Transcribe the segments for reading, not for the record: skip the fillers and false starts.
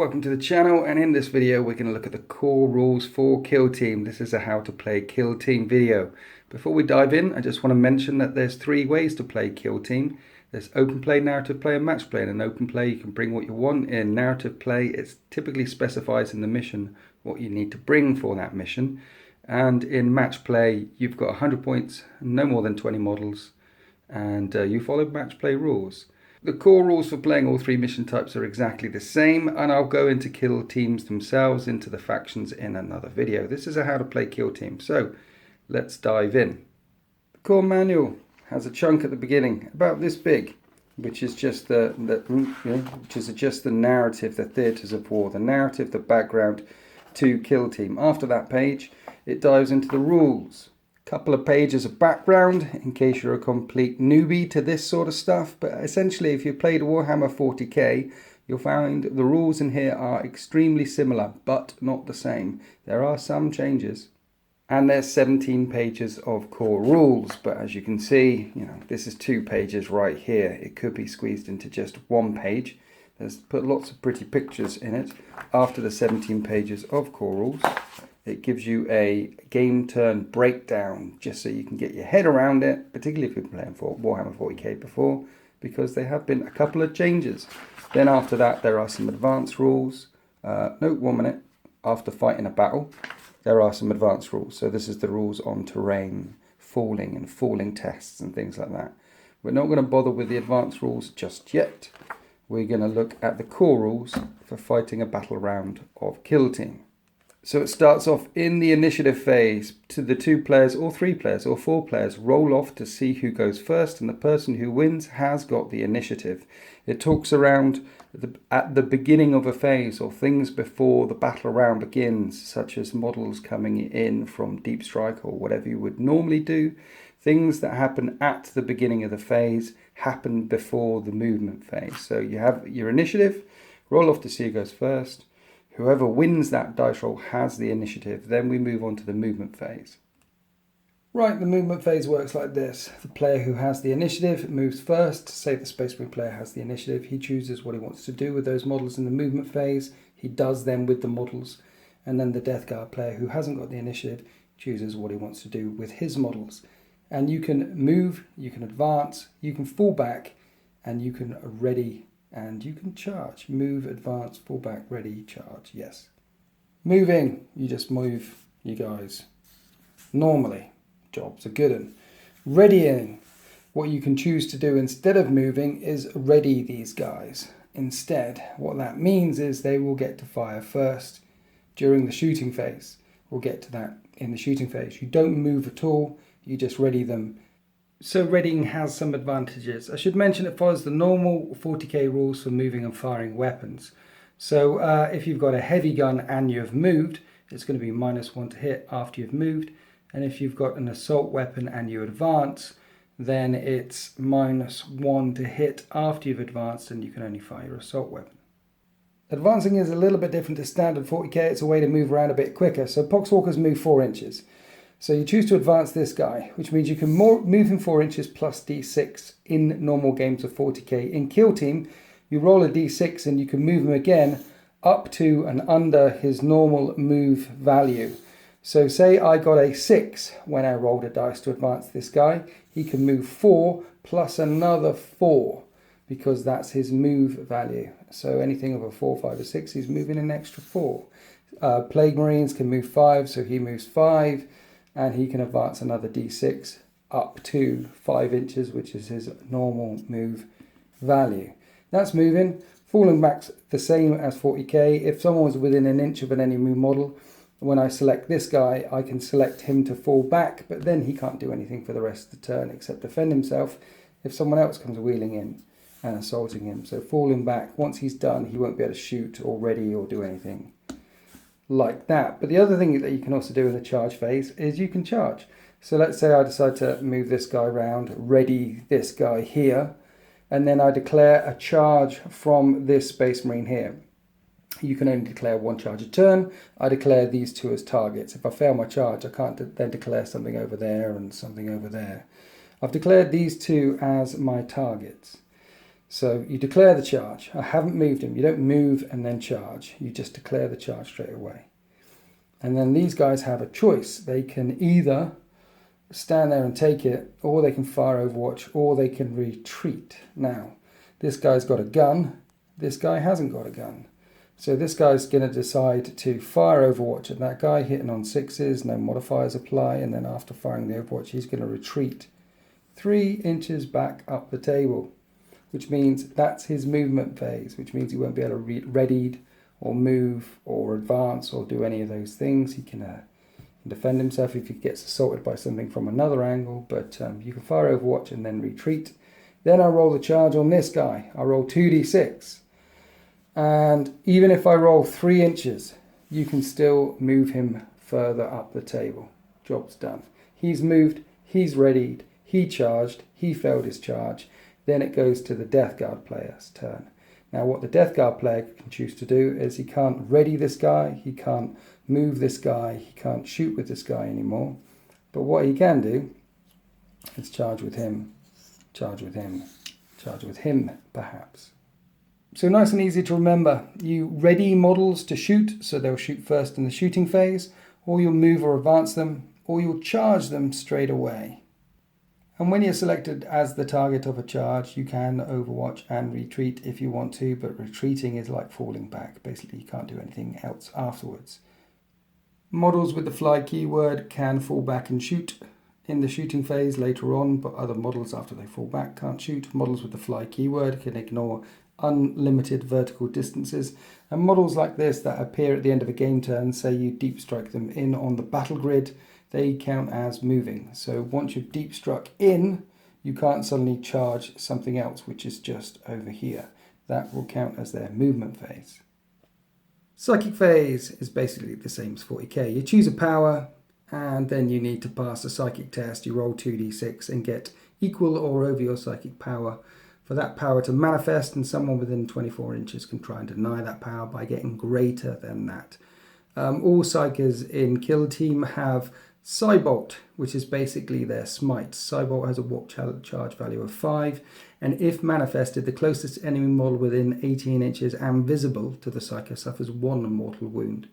welcome to the channel, and in this video we're going to look at the core rules for Killteam. This is a how to play Killteam video. Before we dive in, I just want to mention that there's three ways to play Killteam. There's open play, narrative play and match play. And in open play you can bring what you want. In narrative play it typically specifies in the mission what you need to bring for that mission. And in match play you've got 100 points, no more than 20 models, and you follow match play rules. The core rules for playing all three mission types are exactly the same, and I'll go into kill teams themselves, into the factions in another video. This is a how to play Kill Team, so let's dive in. The core manual has a chunk at the beginning about this big, which is just the narrative, the theatres of war, the narrative, the background to Kill Team. After that page, it dives into the rules. Couple of pages of background in case you're a complete newbie to this sort of stuff, but essentially if you played Warhammer 40k you'll find the rules in here are extremely similar but not the same. There are some changes, and there's 17 pages of core rules, but as you can see, this is 2 pages right here. It could be squeezed into just 1 page. There's put lots of pretty pictures in it. After the 17 pages of core rules, it gives you a game turn breakdown just so you can get your head around it, particularly if you've been playing for Warhammer 40k before, because there have been a couple of changes. Then after that there are some advanced rules. No, 1 minute. After fighting a battle there are some advanced rules. So this is the rules on terrain, falling and falling tests and things like that. We're not going to bother with the advanced rules just yet. We're going to look at the core rules for fighting a battle round of Kill Team. So it starts off in the initiative phase. To the 2 players or 3 players or 4 players roll off to see who goes first, and the person who wins has got the initiative. It talks around at the beginning of a phase, or things before the battle round begins, such as models coming in from deep strike or whatever you would normally do. Things that happen at the beginning of the phase happen before the movement phase. So you have your initiative, roll off to see who goes first. Whoever wins that dice roll has the initiative. Then we move on to the movement phase. Right, the movement phase works like this. The player who has the initiative moves first. Say the Space Marine player has the initiative. He chooses what he wants to do with those models in the movement phase. He does them with the models. And then the Death Guard player who hasn't got the initiative chooses what he wants to do with his models. And you can move, you can advance, you can fall back, and you can ready, and you can charge. Move, advance, fall back, ready, charge. Yes. Moving, you just move you guys. Normally, job's a good one. Readying, what you can choose to do instead of moving is ready these guys. Instead, what that means is they will get to fire first during the shooting phase. We'll get to that in the shooting phase. You don't move at all, you just ready them. So readying has some advantages. I should mention it follows the normal 40k rules for moving and firing weapons. So if you've got a heavy gun and you've moved, it's going to be -1 to hit after you've moved. And if you've got an assault weapon and you advance, then it's -1 to hit after you've advanced, and you can only fire your assault weapon. Advancing is a little bit different to standard 40k. It's a way to move around a bit quicker. So Poxwalkers move 4 inches. So you choose to advance this guy, which means you can move him 4 inches plus d6 in normal games of 40k. In Kill Team, you roll a d6 and you can move him again up to and under his normal move value. So say I got a 6 when I rolled a dice to advance this guy. He can move 4 plus another 4 because that's his move value. So anything over 4, 5 or 6, he's moving an extra 4. Plague Marines can move 5, so he moves 5. And he can advance another d6 up to 5 inches, which is his normal move value. That's moving. Falling back's the same as 40k. If someone was within an inch of an enemy model, when I select this guy, I can select him to fall back, but then he can't do anything for the rest of the turn except defend himself if someone else comes wheeling in and assaulting him. So falling back, once he's done, he won't be able to shoot or ready or do anything like that. But the other thing that you can also do in the charge phase is you can charge. So let's say I decide to move this guy around, ready this guy here, and then I declare a charge from this Space Marine here. You can only declare 1 charge a turn. I declare these 2 as targets. If I fail my charge, I can't then declare something over there and something over there. I've declared these 2 as my targets. So you declare the charge. I haven't moved him. You don't move and then charge. You just declare the charge straight away. And then these guys have a choice. They can either stand there and take it, or they can fire Overwatch, or they can retreat. Now, this guy's got a gun. This guy hasn't got a gun. So this guy's going to decide to fire Overwatch at that guy, hitting on 6s, no modifiers apply, and then after firing the Overwatch, he's going to retreat 3 inches back up the table, which means that's his movement phase, which means he won't be able to readied or move or advance or do any of those things. He can defend himself if he gets assaulted by something from another angle, but you can fire Overwatch and then retreat. Then I roll the charge on this guy. I roll 2d6. And even if I roll 3 inches, you can still move him further up the table. Job's done. He's moved, he's readied, he charged, he failed his charge. Then it goes to the Death Guard player's turn. Now what the Death Guard player can choose to do is he can't ready this guy, he can't move this guy, he can't shoot with this guy anymore. But what he can do is charge with him, charge with him, charge with him perhaps. So nice and easy to remember. You ready models to shoot, so they'll shoot first in the shooting phase, or you'll move or advance them, or you'll charge them straight away. And when you're selected as the target of a charge, you can overwatch and retreat if you want to, but retreating is like falling back. Basically, you can't do anything else afterwards. Models with the fly keyword can fall back and shoot in the shooting phase later on, but other models after they fall back can't shoot. Models with the fly keyword can ignore unlimited vertical distances, and models like this that appear at the end of a game turn, say you deep strike them in on the battle grid, they count as moving. So once you've deep struck in, you can't suddenly charge something else which is just over here. That will count as their movement phase. Psychic phase is basically the same as 40k. You choose a power and then you need to pass a psychic test. You roll 2d6 and get equal or over your psychic power for that power to manifest, and someone within 24 inches can try and deny that power by getting greater than that. All psychers in Killteam have Psybolt, which is basically their smite. Psybolt has a warp charge value of 5, and if manifested, the closest enemy model within 18 inches and visible to the psyker suffers 1 mortal wound.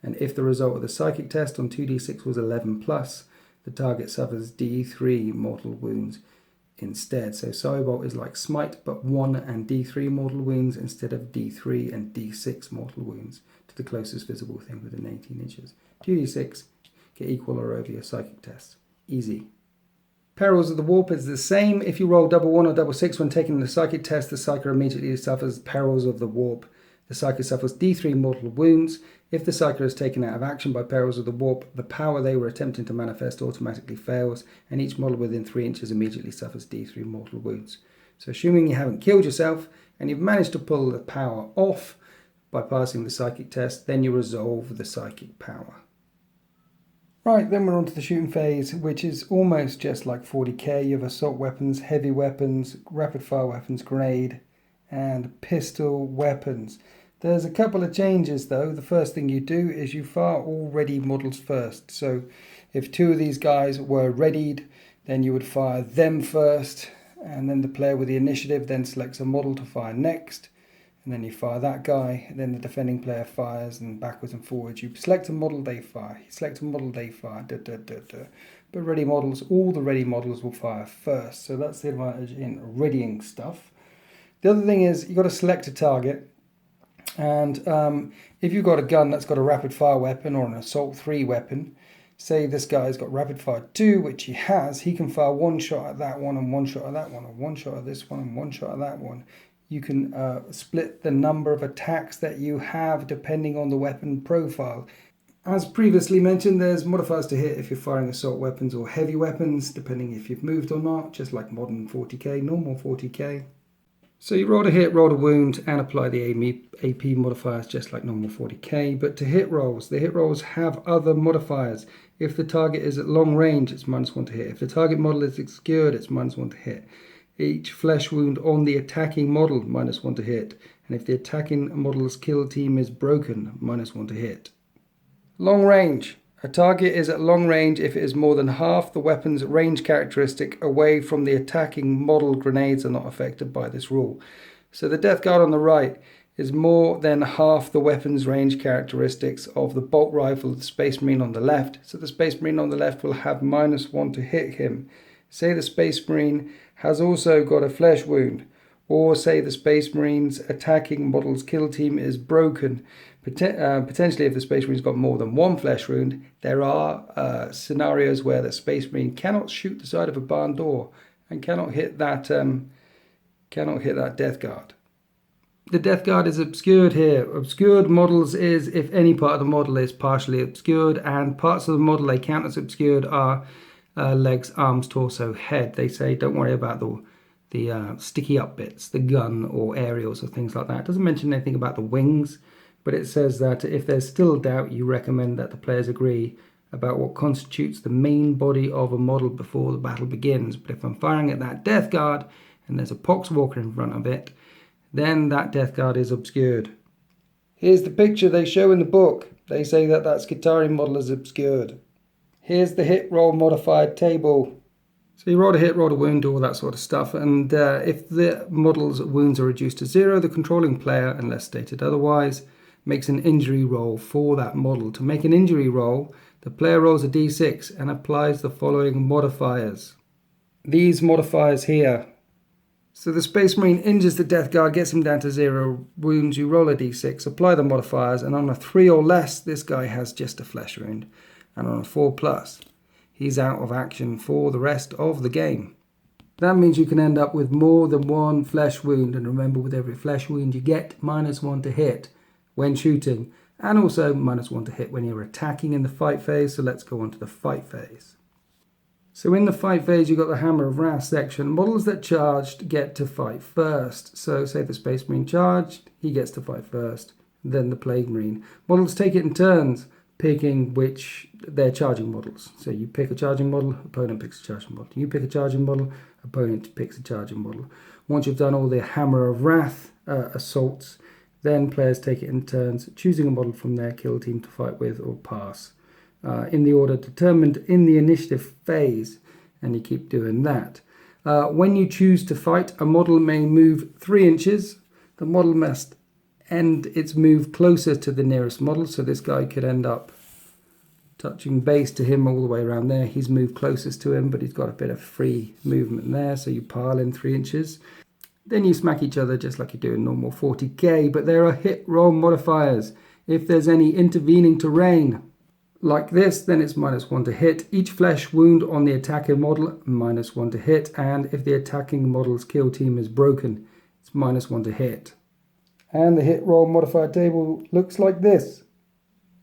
And if the result of the psychic test on 2d6 was 11 plus, the target suffers d3 mortal wounds instead. So Psybolt is like smite, but 1 and d3 mortal wounds instead of d3 and d6 mortal wounds to the closest visible thing within 18 inches. 2d6, get equal or over your psychic test. Easy. Perils of the Warp is the same. If you roll double 1 or double 6 when taking the psychic test, the psyker immediately suffers Perils of the Warp. The psyker suffers d3 mortal wounds. If the psyker is taken out of action by Perils of the Warp, the power they were attempting to manifest automatically fails, and each model within 3 inches immediately suffers d3 mortal wounds. So assuming you haven't killed yourself, and you've managed to pull the power off by passing the psychic test, then you resolve the psychic power. Right, then we're on to the shooting phase, which is almost just like 40k. You have assault weapons, heavy weapons, rapid fire weapons, grenade, and pistol weapons. There's a couple of changes though. The first thing you do is you fire all ready models first. So if 2 of these guys were readied, then you would fire them first, and then the player with the initiative then selects a model to fire next, and then you fire that guy, and then the defending player fires, and backwards and forwards. You select a model, they fire. You select a model, they fire. But ready models, all the ready models will fire first. So that's the advantage in readying stuff. The other thing is you've got to select a target. And if you've got a gun that's got a rapid fire weapon or an assault 3 weapon, say this guy's got rapid fire 2, which he has, he can fire 1 shot at that one and 1 shot at that one, or 1 shot at this one and 1 shot at that one. You can split the number of attacks that you have depending on the weapon profile. As previously mentioned, there's modifiers to hit if you're firing assault weapons or heavy weapons, depending if you've moved or not, just like modern 40k, normal 40k. So you roll to hit, roll to wound, and apply the AP modifiers just like normal 40k. But to hit rolls, the hit rolls have other modifiers. If the target is at long range, it's -1 to hit. If the target model is obscured, it's -1 to hit. Each flesh wound on the attacking model, -1 to hit. And if the attacking model's kill team is broken, -1 to hit. Long range. A target is at long range if it is more than half the weapon's range characteristic away from the attacking model. Grenades are not affected by this rule. So the Death Guard on the right is more than half the weapons range characteristics of the bolt rifle of the Space Marine on the left. So the Space Marine on the left will have -1 to hit him. Say the Space Marine has also got a flesh wound, or say the Space Marine's attacking model's kill team is broken. Potentially if the Space Marine's got more than one flesh wound, there are scenarios where the Space Marine cannot shoot the side of a barn door and cannot hit that Death Guard. The Death Guard is obscured here. Obscured models is if any part of the model is partially obscured, and parts of the model they count as obscured are legs, arms, torso, head. They say don't worry about the sticky up bits, the gun or aerials or things like that. It doesn't mention anything about the wings, but it says that if there's still doubt, you recommend that the players agree about what constitutes the main body of a model before the battle begins. But if I'm firing at that Death Guard and there's a Poxwalker in front of it, then that Death Guard is obscured. Here's the picture they show in the book. They say that Skitarii model is obscured. Here's the hit roll modified table. So you roll a hit, roll a wound, all that sort of stuff. And if the model's wounds are reduced to 0, the controlling player, unless stated otherwise, makes an injury roll for that model. To make an injury roll, the player rolls a d6 and applies the following modifiers. These modifiers here. So the Space Marine injures the Death Guard, gets him down to 0 wounds, you roll a d6, apply the modifiers, and on a 3 or less, this guy has just a flesh wound. And on a 4+, he's out of action for the rest of the game. That means you can end up with more than one flesh wound, and remember, with every flesh wound you get -1 to hit when shooting, and also -1 to hit when you're attacking in the fight phase. So let's go on to the fight phase. So in the fight phase, you've got the Hammer of Wrath section. Models that charged get to fight first. So say the Space Marine charged, he gets to fight first, then the Plague Marine. Models take it in turns, picking which they're charging models. So you pick a charging model, opponent picks a charging model. You pick a charging model, opponent picks a charging model. Once you've done all the Hammer of Wrath assaults, then players take it in turns, choosing a model from their kill team to fight with or pass. In the order determined in the initiative phase, and you keep doing that. When you choose to fight, a model may move 3 inches. The model must end its move closer to the nearest model, so this guy could end up touching base to him all the way around there. He's moved closest to him, but he's got a bit of free movement there, so you pile in 3 inches. Then you smack each other just like you do in normal 40k, but there are hit roll modifiers. If there's any intervening terrain, like this, then it's -1 to hit. Each flesh wound on the attacking model, -1 to hit. And if the attacking model's kill team is broken, it's -1 to hit. And the hit roll modifier table looks like this.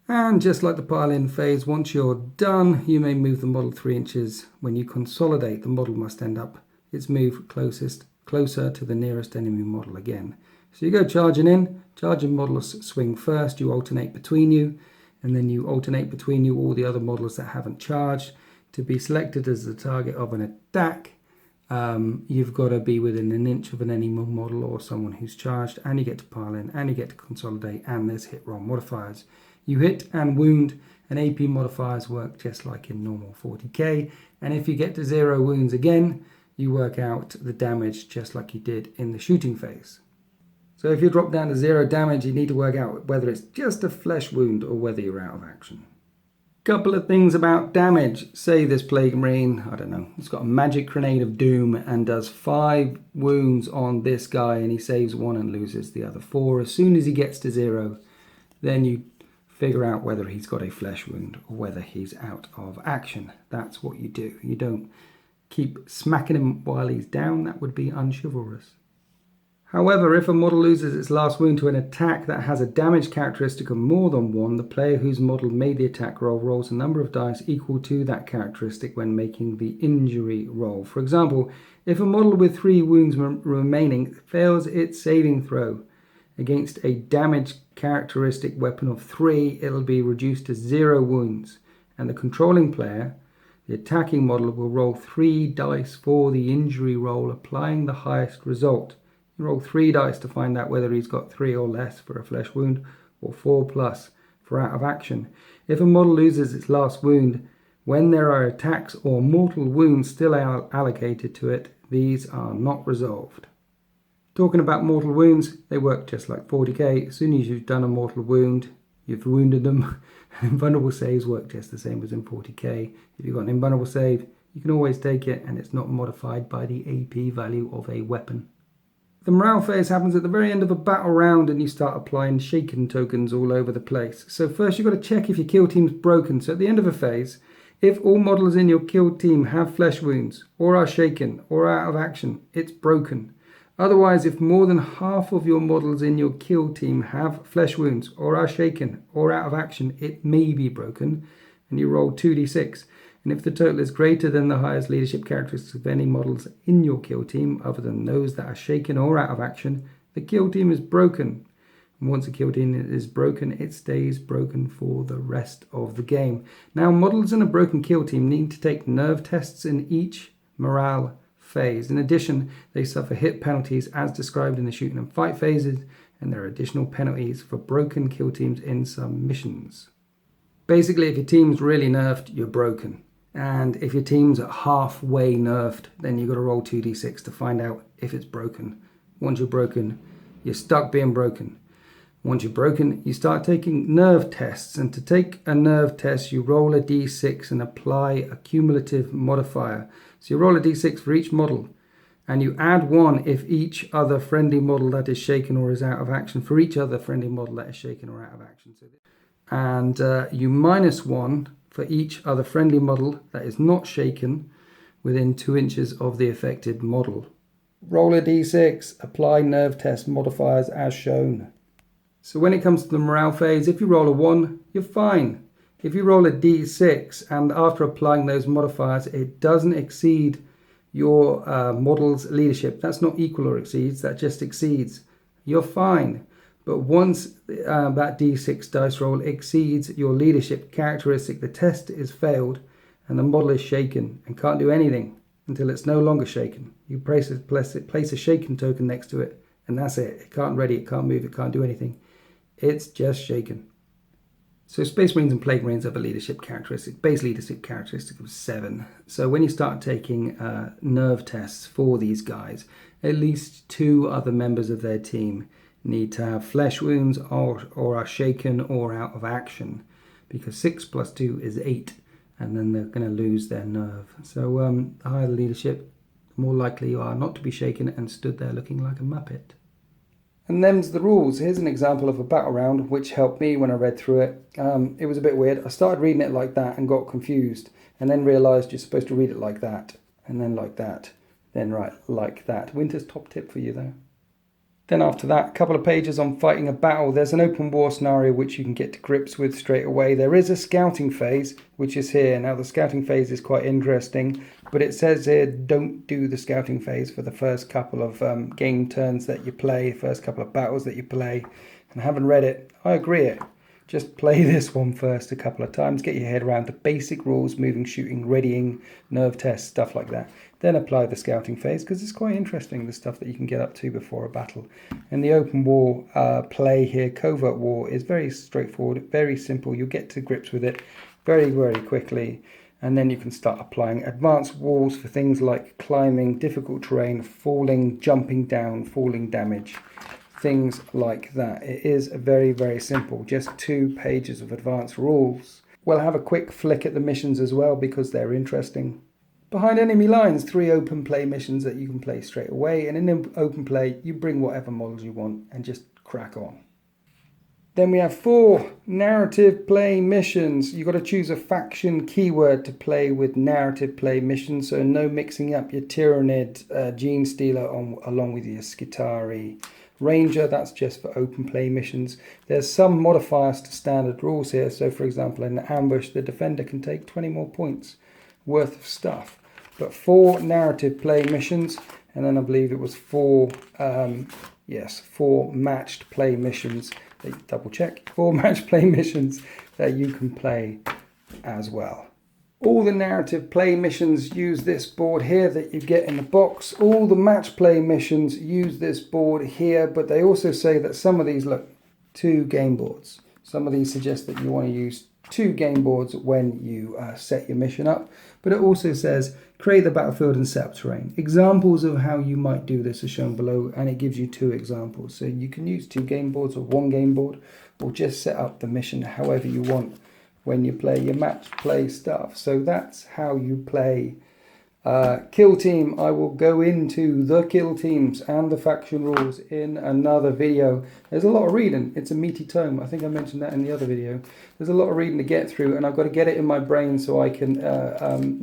And just like the pile-in phase, once you're done, you may move the model 3 inches. When you consolidate, the model must end up its move closer to the nearest enemy model again. So you go charging in, charging models swing first, you alternate between you, and then you alternate between you all the other models that haven't charged. To be selected as the target of an attack, you've got to be within an inch of an enemy model or someone who's charged, and you get to pile in, and you get to consolidate, and there's hit roll modifiers. You hit and wound, and AP modifiers work just like in normal 40k, and if you get to 0 wounds again, you work out the damage just like you did in the shooting phase. So if you drop down to 0 damage, you need to work out whether it's just a flesh wound or whether you're out of action. Couple of things about damage. Say this Plague Marine, I don't know, it's got a magic grenade of doom and does 5 wounds on this guy, and he saves 1 and loses the other 4. As soon as he gets to 0, then you figure out whether he's got a flesh wound or whether he's out of action. That's what you do. You don't keep smacking him while he's down. That would be unchivalrous. However, if a model loses its last wound to an attack that has a damage characteristic of more than 1, the player whose model made the attack roll rolls a number of dice equal to that characteristic when making the injury roll. For example, if a model with 3 wounds remaining fails its saving throw against a damage characteristic weapon of 3, it'll be reduced to 0 wounds, and the controlling player, the attacking model, will roll 3 dice for the injury roll, applying the highest result. Roll 3 dice to find out whether he's got 3 or less for a flesh wound, or 4+ for out of action. If a model loses its last wound, when there are attacks or mortal wounds still allocated to it, these are not resolved. Talking about mortal wounds, they work just like 40k. As soon as you've done a mortal wound, you've wounded them. Invulnerable saves work just the same as in 40k. If you've got an invulnerable save, you can always take it, and it's not modified by the AP value of a weapon. The morale phase happens at the very end of a battle round, and you start applying shaken tokens all over the place. So first you've got to check if your kill team's broken. So at the end of a phase, if all models in your kill team have flesh wounds, or are shaken, or are out of action, it's broken. Otherwise, if more than half of your models in your kill team have flesh wounds, or are shaken, or out of action, it may be broken, and you roll 2d6. And if the total is greater than the highest leadership characteristics of any models in your kill team, other than those that are shaken or out of action, the kill team is broken. And once a kill team is broken, it stays broken for the rest of the game. Now, models in a broken kill team need to take nerve tests in each morale phase. In addition, they suffer hit penalties as described in the shooting and fight phases, and there are additional penalties for broken kill teams in some missions. Basically, if your team's really nerfed, you're broken. And if your team's at halfway nerfed, then you've got to roll 2d6 to find out if it's broken. Once you're broken, you're stuck being broken. Once you're broken, you start taking nerve tests. And to take a nerve test, you roll a d6 and apply a cumulative modifier. So you roll a d6 for each model, and you add 1 if each other friendly model that is shaken or is out of action for each other friendly model that is shaken or out of action. And you minus 1 for each other friendly model that is not shaken within 2 inches of the affected model. Roll a d6, apply nerve test modifiers as shown. So when it comes to the morale phase, if you roll a 1, you're fine. If you roll a d6 and after applying those modifiers, it doesn't exceed your model's leadership. That's not equal or exceeds, that just exceeds. You're fine. But once that d6 dice roll exceeds your leadership characteristic, the test is failed and the model is shaken and can't do anything until it's no longer shaken. You place a shaken token next to it, and that's it. It can't ready, it can't move, it can't do anything. It's just shaken. So Space Marines and Plague Marines have a leadership characteristic, base leadership characteristic of 7. So when you start taking nerve tests for these guys, at least 2 other members of their team need to have flesh wounds or are shaken or out of action, because 6 plus 2 is 8, and then they're going to lose their nerve. So the higher the leadership, the more likely you are not to be shaken and stood there looking like a muppet. And them's the rules. Here's an example of a battle round which helped me when I read through it. It was a bit weird. I started reading it like that and got confused, and then realised you're supposed to read it like that, and then like that, then right like that. Winter's top tip for you though. Then after that, a couple of pages on fighting a battle. There's an open war scenario which you can get to grips with straight away. There is a scouting phase, which is here. Now the scouting phase is quite interesting, but it says here don't do the scouting phase for the first couple of game turns that you play, first couple of battles that you play. And I haven't read it. I agree. Just play this one first a couple of times, get your head around the basic rules, moving, shooting, readying, nerve tests, stuff like that. Then apply the scouting phase, because it's quite interesting, the stuff that you can get up to before a battle. And the open war play here, covert war, is very straightforward, very simple. You'll get to grips with it very, very quickly. And then you can start applying advanced walls for things like climbing, difficult terrain, falling, jumping down, falling damage. Things like that. It is very, very simple. Just 2 pages of advanced rules. We'll have a quick flick at the missions as well, because they're interesting. Behind enemy lines, 3 open play missions that you can play straight away. And in open play, you bring whatever models you want and just crack on. Then we have 4 narrative play missions. You've got to choose a faction keyword to play with narrative play missions. So no mixing up your Tyrannid, Gene Stealer along with your Skitari. Ranger, that's just for open play missions. There's some modifiers to standard rules here. So for example, in an ambush, the defender can take 20 more points worth of stuff. But 4 narrative play missions, and then I believe it was 4 matched play missions. Double check. 4 match play missions that you can play as well. All the narrative play missions use this board here that you get in the box. All the match play missions use this board here, but they also say that some of these, look, 2 game boards. Some of these suggest that you want to use 2 game boards when you set your mission up. But it also says create the battlefield and set up terrain. Examples of how you might do this are shown below, and it gives you 2 examples. So you can use 2 game boards or 1 game board, or just set up the mission however you want when you play your match play stuff. So that's how you play Kill Team. I will go into the kill teams and the faction rules in another video. There's a lot of reading. It's a meaty tome. I think I mentioned that in the other video. There's a lot of reading to get through, and I've got to get it in my brain so I can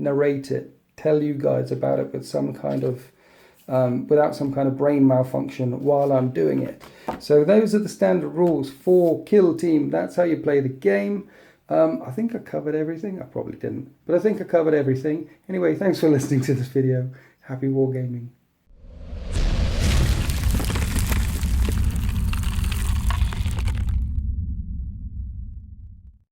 narrate it, tell you guys about it with some kind of without some kind of brain malfunction while I'm doing it. So those are the standard rules for Kill Team. That's how you play the game. I think I covered everything. I probably didn't, but I think I covered everything. Anyway, thanks for listening to this video. Happy wargaming.